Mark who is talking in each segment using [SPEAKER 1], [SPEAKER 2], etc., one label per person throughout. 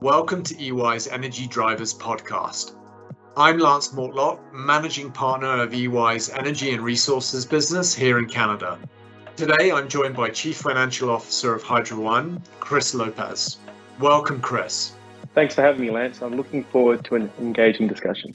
[SPEAKER 1] Welcome to EY's Energy Drivers podcast. I'm Lance Mortlock, Managing Partner of EY's Energy and Resources business here in Canada. Today, I'm joined by Chief Financial Officer of Hydro One, Chris Lopez. Welcome, Chris.
[SPEAKER 2] Thanks for having me, Lance. I'm looking forward to an engaging discussion.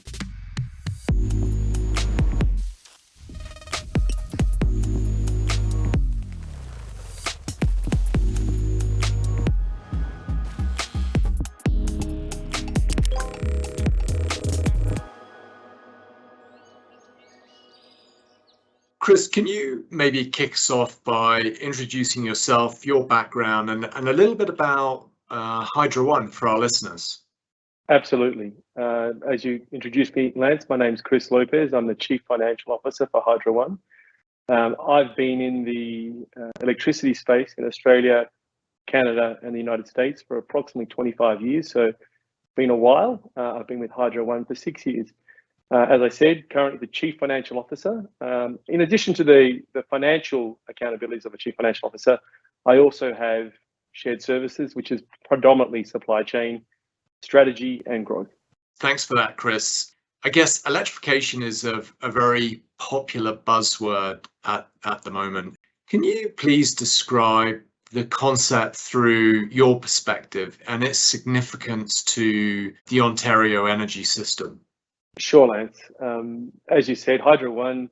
[SPEAKER 1] Chris, can you maybe kick us off by introducing yourself, your background, and a little bit about Hydro One for our listeners?
[SPEAKER 2] Absolutely. As you introduced me, Lance, my name's Chris Lopez. I'm the Chief Financial Officer for Hydro One. I've been in the electricity space in Australia, Canada, and the United States for approximately 25 years. So it's been a while. I've been with Hydro One for 6 years. As I said, currently the Chief Financial Officer. In addition to the financial accountabilities of a Chief Financial Officer, I also have shared services, which is predominantly supply chain, strategy, and growth.
[SPEAKER 1] Thanks for that, Chris. I guess electrification is a very popular buzzword at the moment. Can you please describe the concept through your perspective and its significance to the Ontario energy system?
[SPEAKER 2] Sure, Lance. As you said, Hydro One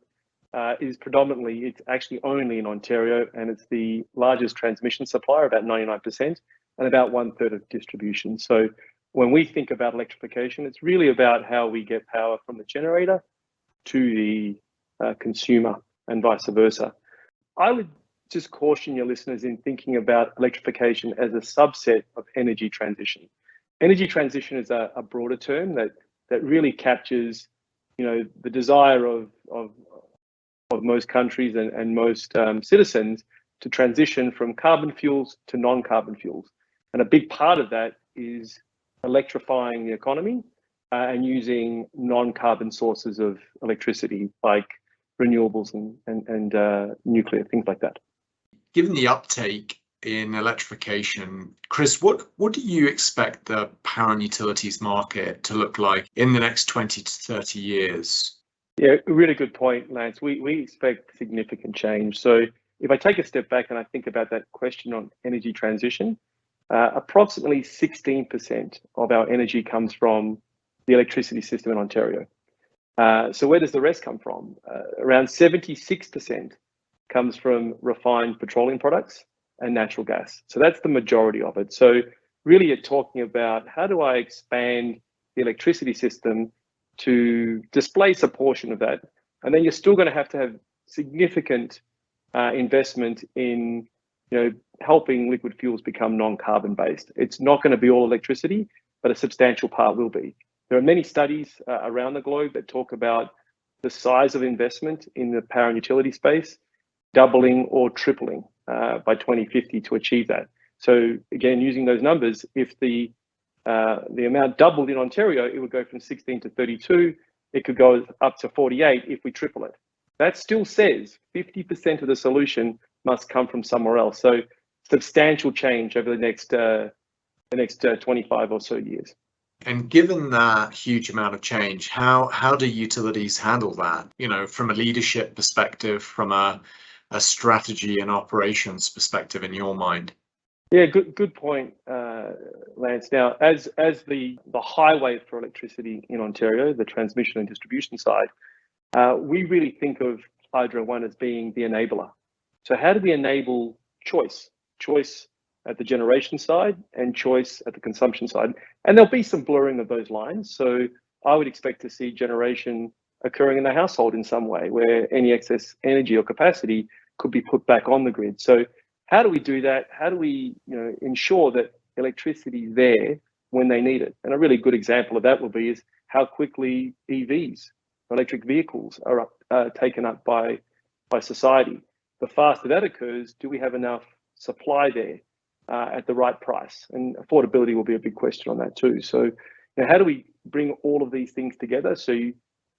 [SPEAKER 2] is predominantly, it's actually only in Ontario, and it's the largest transmission supplier, about 99%, and about 1/3 of distribution. So when we think about electrification, it's really about how we get power from the generator to the consumer and vice versa. I would just caution your listeners in thinking about electrification as a subset of energy transition. Energy transition is a broader term that really captures, the desire of most countries and most citizens to transition from carbon fuels to non-carbon fuels. And a big part of that is electrifying the economy and using non-carbon sources of electricity like renewables and nuclear, things like that.
[SPEAKER 1] Given the uptake in electrification, Chris, what do you expect the power and utilities market to look like in the next 20 to 30 years?
[SPEAKER 2] Yeah, a really good point, Lance. We expect significant change. So if I take a step back and I think about that question on energy transition, approximately 16% of our energy comes from the electricity system in Ontario. So where does the rest come from? Around 76% comes from refined petroleum products and natural gas. So that's the majority of it. So really you're talking about how do I expand the electricity system to displace a portion of that? And then you're still going to have significant investment in helping liquid fuels become non-carbon based. It's not going to be all electricity, but a substantial part will be. There are many studies around the globe that talk about the size of investment in the power and utility space doubling or tripling by 2050 to achieve that. So again, using those numbers, if the amount doubled in Ontario, it would go from 16 to 32. It could go up to 48 if we triple it. That still says 50% of the solution must come from somewhere else. So substantial change over the next 25 or so years.
[SPEAKER 1] And given that huge amount of change, how do utilities handle that? From a leadership perspective, from a strategy and operations perspective in your mind?
[SPEAKER 2] Yeah, good point, Lance. Now, as the highway for electricity in Ontario, the transmission and distribution side, we really think of Hydro One as being the enabler. So how do we enable choice? Choice at the generation side and choice at the consumption side. And there'll be some blurring of those lines. So I would expect to see generation occurring in the household in some way where any excess energy or capacity could be put back on the grid. So how do we do that? How do we ensure that electricity is there when they need it? And a really good example of that will be is how quickly EVs, electric vehicles, are taken up by society. The faster that occurs, do we have enough supply there at the right price? And affordability will be a big question on that too. So how do we bring all of these things together so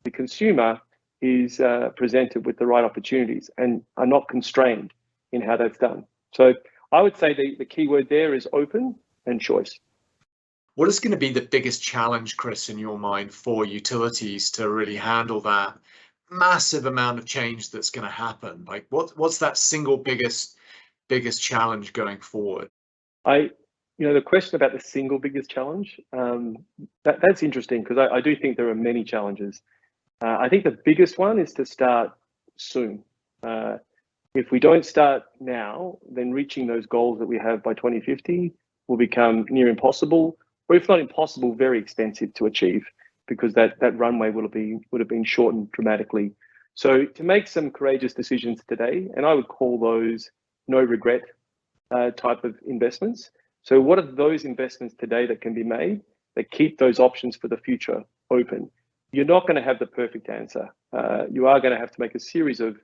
[SPEAKER 2] the consumer is presented with the right opportunities and are not constrained in how that's done? So I would say the key word there is open and choice.
[SPEAKER 1] What is going to be the biggest challenge, Chris, in your mind for utilities to really handle that massive amount of change that's going to happen? Like what's that single biggest challenge going forward?
[SPEAKER 2] The question about the single biggest challenge, that's interesting because I do think there are many challenges. I think the biggest one is to start soon. If we don't start now, then reaching those goals that we have by 2050 will become near impossible, or if not impossible, very expensive to achieve, because that runway would have been shortened dramatically. So to make some courageous decisions today, and I would call those no regret type of investments. So what are those investments today that can be made that keep those options for the future open? You're not going to have the perfect answer. You are going to have to make a series of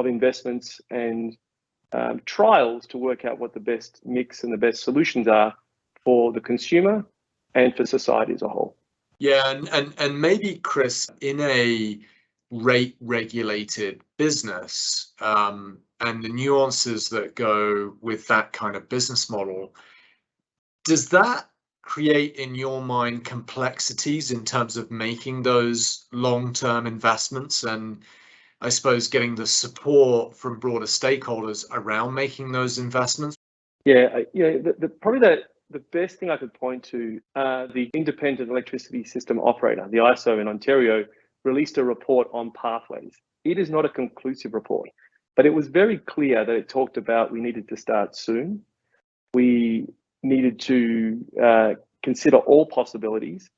[SPEAKER 2] investments and trials to work out what the best mix and the best solutions are for the consumer and for society as a whole.
[SPEAKER 1] Yeah, and maybe, Chris, in a rate regulated business, and the nuances that go with that kind of business model, does that create in your mind complexities in terms of making those long-term investments, and I suppose getting the support from broader stakeholders around making those investments?
[SPEAKER 2] Yeah, probably the best thing I could point to, the Independent Electricity System Operator, the ISO in Ontario, released a report on pathways. It is not a conclusive report, but it was very clear that it talked about we needed to start soon. We needed to consider all possibilities,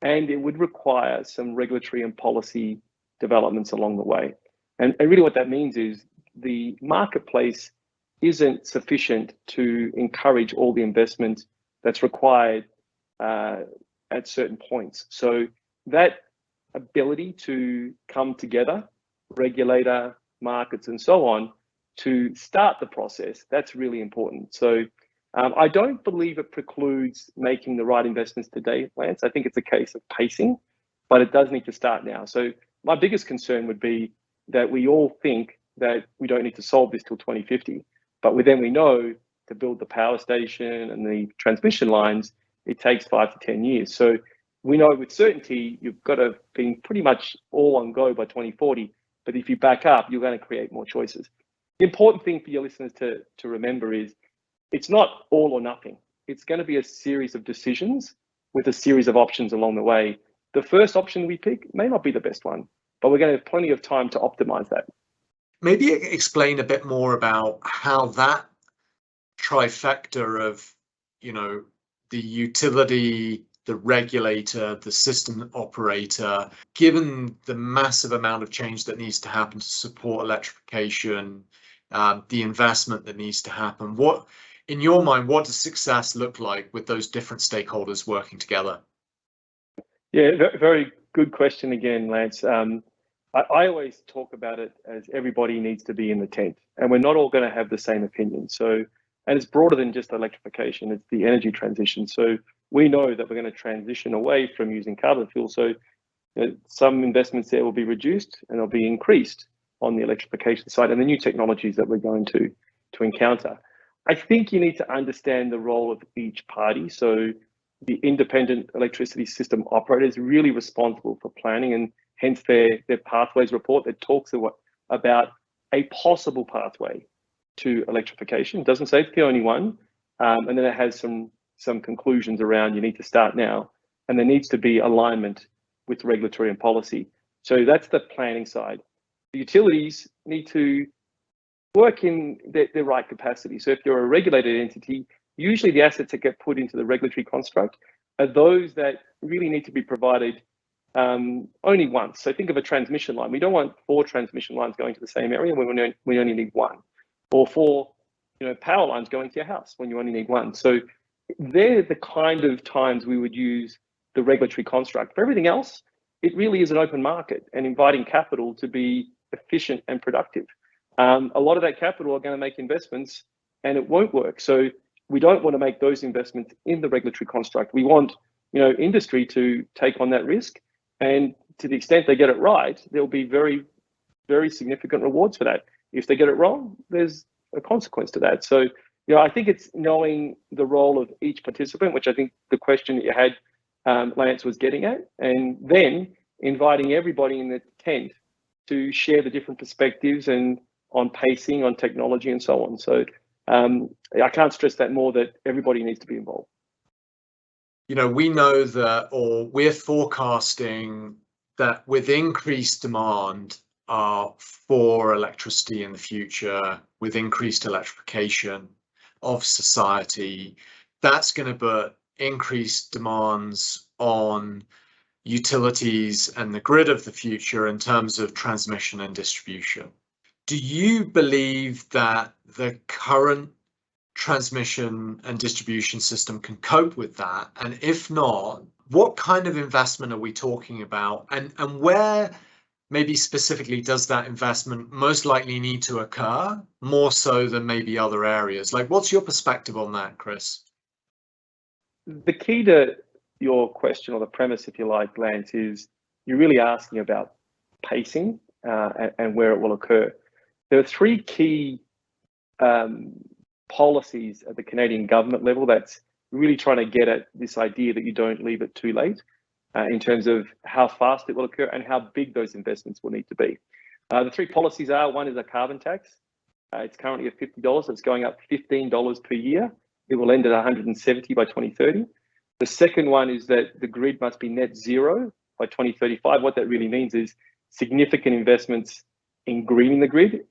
[SPEAKER 2] and it would require some regulatory and policy developments along the way. And really what that means is the marketplace isn't sufficient to encourage all the investment that's required at certain points. So that ability to come together, regulator, markets, and so on, to start the process, that's really important. So I don't believe it precludes making the right investments today, Lance. I think it's a case of pacing, but it does need to start now. So my biggest concern would be that we all think that we don't need to solve this till 2050, but we know to build the power station and the transmission lines, it takes 5 to 10 years. So we know with certainty you've got to be pretty much all on go by 2040. But if you back up, you're going to create more choices. The important thing for your listeners to remember is it's not all or nothing. It's going to be a series of decisions with a series of options along the way. The first option we pick may not be the best one, but we're going to have plenty of time to optimize that.
[SPEAKER 1] Maybe explain a bit more about how that trifecta of, the utility, the regulator, the system operator, given the massive amount of change that needs to happen to support electrification, the investment that needs to happen. What, in your mind, what does success look like with those different stakeholders working together?
[SPEAKER 2] Yeah, very good question again, Lance. I always talk about it as everybody needs to be in the tent, and we're not all going to have the same opinion. So, and it's broader than just electrification, it's the energy transition. So we know that we're going to transition away from using carbon fuel. So some investments there will be reduced and they'll be increased on the electrification side and the new technologies that we're going to encounter. I think you need to understand the role of each party. So the Independent Electricity System Operator is really responsible for planning, and hence their pathways report that talks about a possible pathway to electrification. It doesn't say it's the only one, and then it has some conclusions around you need to start now, and there needs to be alignment with regulatory and policy. So that's the planning side. The utilities need to work in their right capacity. So if you're a regulated entity, usually the assets that get put into the regulatory construct are those that really need to be provided only once. So think of a transmission line. We don't want 4 transmission lines going to the same area when we only need 1, or 4 power lines going to your house when you only need 1. So they're the kind of times we would use the regulatory construct. For everything else, it really is an open market and inviting capital to be efficient and productive. A lot of that capital are going to make investments and it won't work. So we don't want to make those investments in the regulatory construct. We want industry to take on that risk, and to the extent they get it right, there'll be very, very significant rewards for that. If they get it wrong, there's a consequence to that. So I think it's knowing the role of each participant, which I think the question that you had, Lance, was getting at, and then inviting everybody in the tent to share the different perspectives and on pacing, on technology, and so on. So I can't stress that more, that everybody needs to be involved.
[SPEAKER 1] We know that, or we're forecasting that with increased demand for electricity in the future, with increased electrification of society, that's going to put increased demands on utilities and the grid of the future in terms of transmission and distribution. Do you believe that the current transmission and distribution system can cope with that? And if not, what kind of investment are we talking about? And where maybe specifically does that investment most likely need to occur, more so than maybe other areas? Like, what's your perspective on that, Chris?
[SPEAKER 2] The key to your question, or the premise, if you like, Lance, is you're really asking about pacing and where it will occur. There are three key policies at the Canadian government level that's really trying to get at this idea that you don't leave it too late in terms of how fast it will occur and how big those investments will need to be. The three policies are: one is a carbon tax. It's currently at $50. It's going up $15 per year. It will end at 170 by 2030. The second one is that the grid must be net zero by 2035. What that really means is significant investments in greening the grid.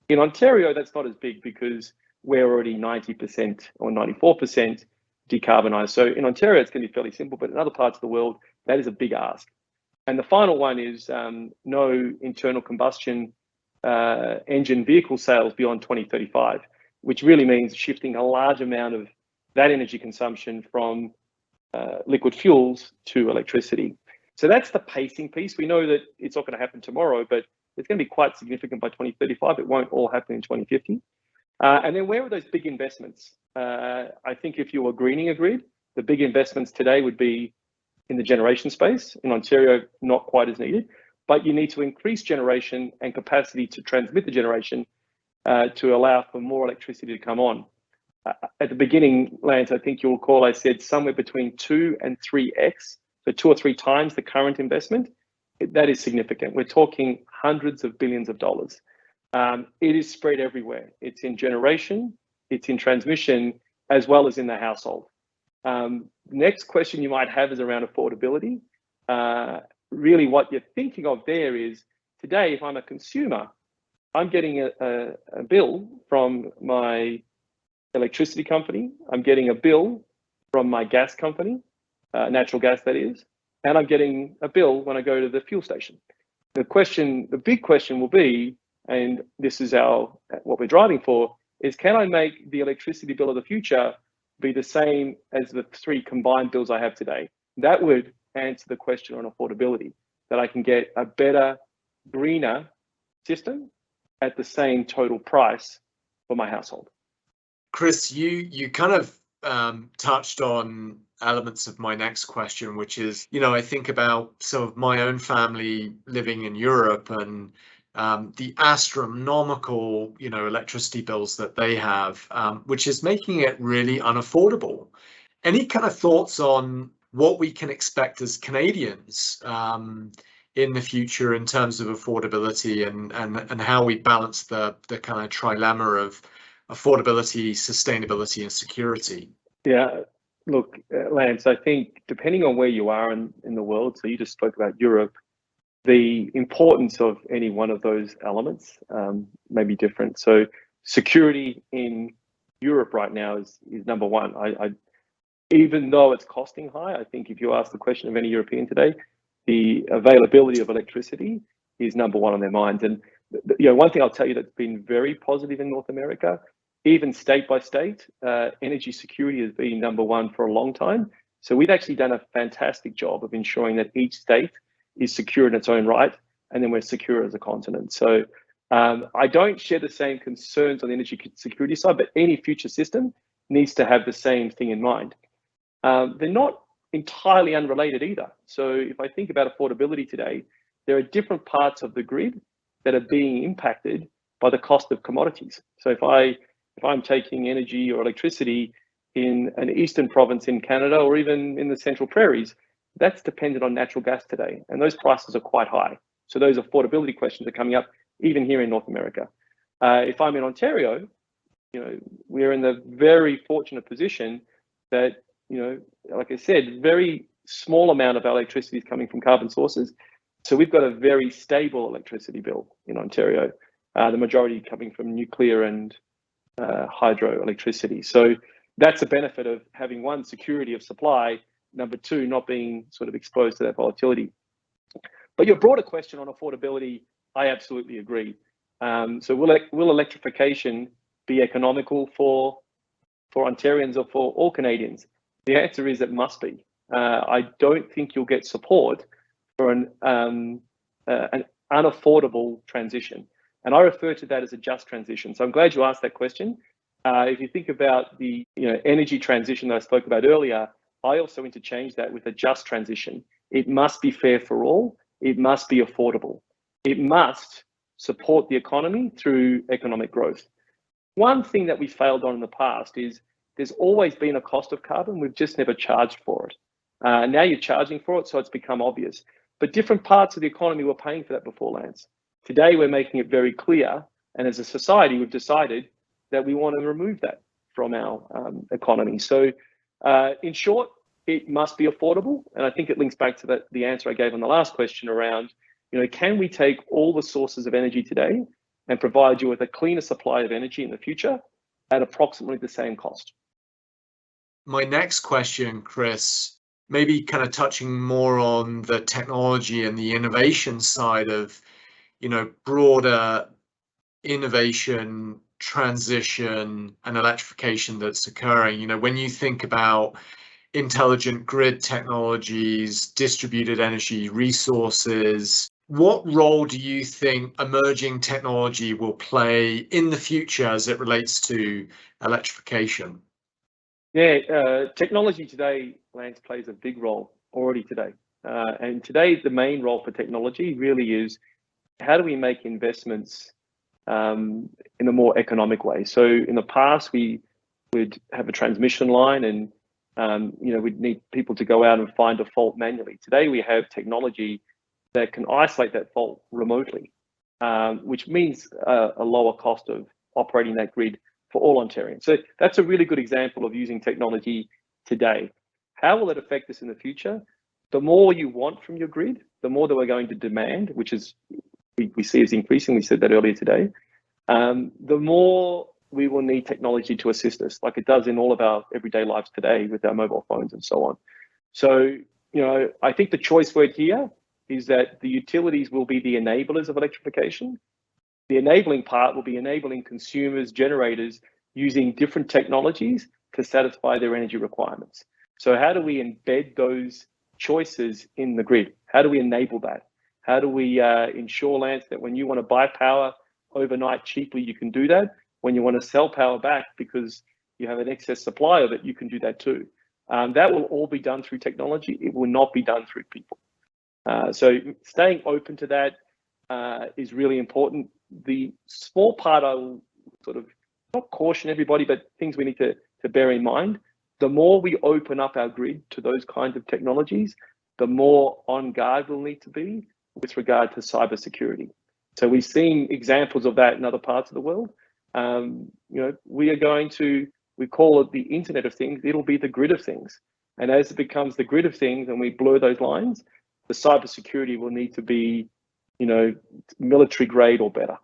[SPEAKER 2] In Ontario, that's not as big because we're already 90% or 94% decarbonised. So in Ontario, it's going to be fairly simple, but in other parts of the world, that is a big ask. And the final one is no internal combustion engine vehicle sales beyond 2035, which really means shifting a large amount of that energy consumption from liquid fuels to electricity. So that's the pacing piece. We know that it's not going to happen tomorrow, but it's going to be quite significant by 2035. It won't all happen in 2050. And then where are those big investments? I think if you were greening a grid, the big investments today would be in the generation space. In Ontario, not quite as needed, but you need to increase generation and capacity to transmit the generation to allow for more electricity to come on. At the beginning, Lance, I think you'll recall I said somewhere between 2 and 3x, so 2 or 3 times the current investment. That is significant. We're talking hundreds of billions of dollars. It is spread everywhere. It's in generation, it's in transmission, as well as in the household. Next question you might have is around affordability. Really what you're thinking of there is, today, if I'm a consumer, I'm getting a bill from my electricity company, I'm getting a bill from my gas company, natural gas that is, and I'm getting a bill when I go to the fuel station. The big question will be, and this is what we're driving for, is can I make the electricity bill of the future be the same as the 3 combined bills I have today? That would answer the question on affordability, that I can get a better, greener system at the same total price for my household.
[SPEAKER 1] Chris, you kind of touched on elements of my next question, which is, I think about some of my own family living in Europe and the astronomical, electricity bills that they have, which is making it really unaffordable. Any kind of thoughts on what we can expect as Canadians in the future in terms of affordability and how we balance the kind of trilemma of affordability, sustainability, and security?
[SPEAKER 2] Yeah, look, Lance, I think depending on where you are in the world, so you just spoke about Europe, the importance of any one of those elements may be different. So security in Europe right now is number one. Even though it's costing high, I think if you ask the question of any European today, the availability of electricity is number one on their minds. And one thing I'll tell you that's been very positive in North America, even state by state, energy security has been number one for a long time. So we've actually done a fantastic job of ensuring that each state is secure in its own right, and then we're secure as a continent. So I don't share the same concerns on the energy security side, but any future system needs to have the same thing in mind. They're not entirely unrelated either. So if I think about affordability today, there are different parts of the grid that are being impacted by the cost of commodities. So if I if I'm taking energy or electricity in an eastern province in Canada or even in the Central Prairies, that's dependent on natural gas today, and those prices are quite high. So those affordability questions are coming up even here in North America. If I'm in Ontario, we're in the very fortunate position that, like I said, very small amount of our electricity is coming from carbon sources. So we've got a very stable electricity bill in Ontario, the majority coming from nuclear and hydroelectricity. So that's a benefit of having, one, security of supply, number two, not being sort of exposed to that volatility. But your broader question on affordability, I absolutely agree. So will electrification be economical for Ontarians or for all Canadians? The answer is it must be. I don't think you'll get support for an unaffordable transition. And I refer to that as a just transition. So I'm glad you asked that question. If you think about the energy transition that I spoke about earlier, I also interchange that with a just transition. It must be fair for all. It must be affordable. It must support the economy through economic growth. One thing that we failed on in the past is there's always been a cost of carbon. We've just never charged for it. Now you're charging for it, so it's become obvious. But different parts of the economy were paying for that before, Lance. Today, we're making it very clear. And as a society, we've decided that we want to remove that from our economy. So in short, it must be affordable. And I think it links back to the answer I gave on the last question around, can we take all the sources of energy today and provide you with a cleaner supply of energy in the future at approximately the same cost?
[SPEAKER 1] My next question, Chris, maybe kind of touching more on the technology and the innovation side of, broader innovation, transition, and electrification that's occurring. When you think about intelligent grid technologies, distributed energy resources, what role do you think emerging technology will play in the future as it relates to electrification?
[SPEAKER 2] Yeah, technology today, Lance, plays a big role already today. And today, the main role for technology really is how do we make investments in a more economic way? So in the past, we would have a transmission line and we'd need people to go out and find a fault manually. Today, we have technology that can isolate that fault remotely, which means a lower cost of operating that grid for all Ontarians. So that's a really good example of using technology today. How will it affect us in the future? The more you want from your grid, the more that we're going to demand, which is we see as increasing. We said that earlier today. The more we will need technology to assist us, like it does in all of our everyday lives today with our mobile phones and so on. So, I think the choice word here is that the utilities will be the enablers of electrification. The enabling part will be enabling consumers, generators, using different technologies to satisfy their energy requirements. So how do we embed those choices in the grid? How do we enable that? How do we ensure, Lance, that when you want to buy power overnight cheaply, you can do that? When you want to sell power back because you have an excess supply of it, you can do that too. That will all be done through technology. It will not be done through people. So staying open to that is really important. The small part I will sort of not caution everybody, but things we need to bear in mind. The more we open up our grid to those kinds of technologies, the more on guard we'll need to be with regard to cybersecurity. So we've seen examples of that in other parts of the world. We are going to, we call it the Internet of Things. It'll be the grid of things. And as it becomes the grid of things and we blur those lines, the cybersecurity will need to be, military grade or better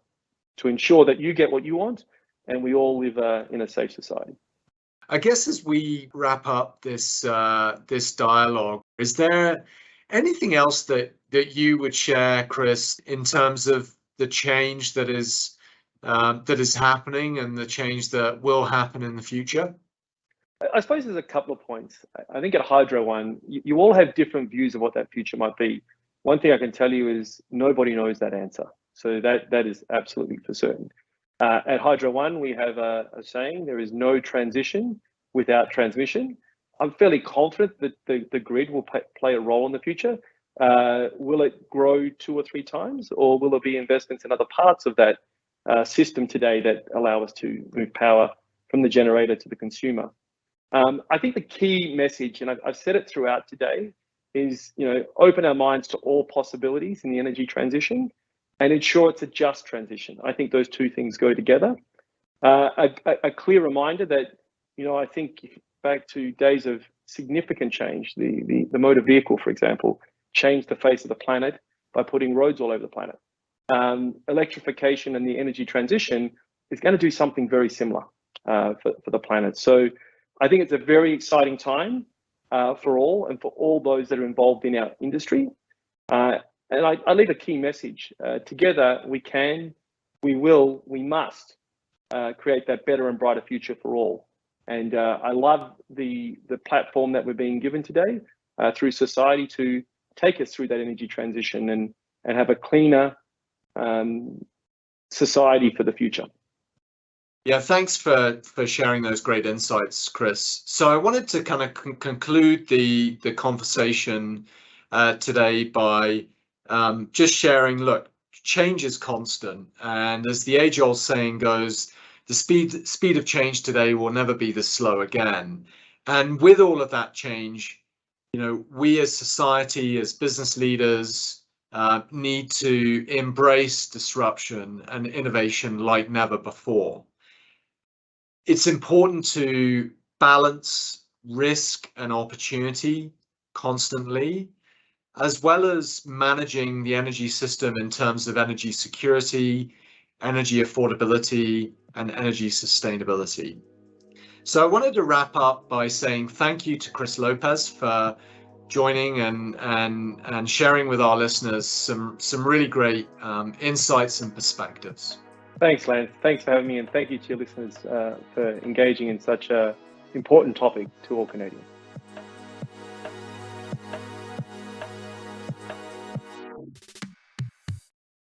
[SPEAKER 2] to ensure that you get what you want and we all live in a safe society.
[SPEAKER 1] I guess as we wrap up this dialogue, is there anything else that you would share, Chris, in terms of the change that is happening and the change that will happen in the future?
[SPEAKER 2] I suppose there's a couple of points. I think at Hydro One, you all have different views of what that future might be. One thing I can tell you is nobody knows that answer. So that is absolutely for certain. At Hydro One, we have a saying, there is no transition without transmission. I'm fairly confident that the grid will play a role in the future. Will it grow 2 or 3 times, or will there be investments in other parts of that system today that allow us to move power from the generator to the consumer. I think the key message, and I've said it throughout today, is open our minds to all possibilities in the energy transition and ensure it's a just transition. I think those two things go together. A clear reminder that, I think back to days of significant change, the motor vehicle, for example, changed the face of the planet by putting roads all over the planet. Electrification and the energy transition is going to do something very similar for the planet. So I think it's a very exciting time for all and for all those that are involved in our industry. And I leave a key message. Together, we can, we will, we must create that better and brighter future for all. And I love the platform that we're being given today through society to take us through that energy transition and have a cleaner society for the future.
[SPEAKER 1] Yeah, thanks for sharing those great insights, Chris. So I wanted to kind of conclude the conversation today by just sharing, look, change is constant. And as the age-old saying goes, the speed of change today will never be this slow again. And with all of that change, we as society, as business leaders, need to embrace disruption and innovation like never before. It's important to balance risk and opportunity constantly, as well as managing the energy system in terms of energy security, energy affordability, and energy sustainability. So I wanted to wrap up by saying thank you to Chris Lopez for joining and sharing with our listeners some really great insights and perspectives.
[SPEAKER 2] Thanks, Lance. Thanks for having me, and thank you to your listeners for engaging in such an important topic to all Canadians.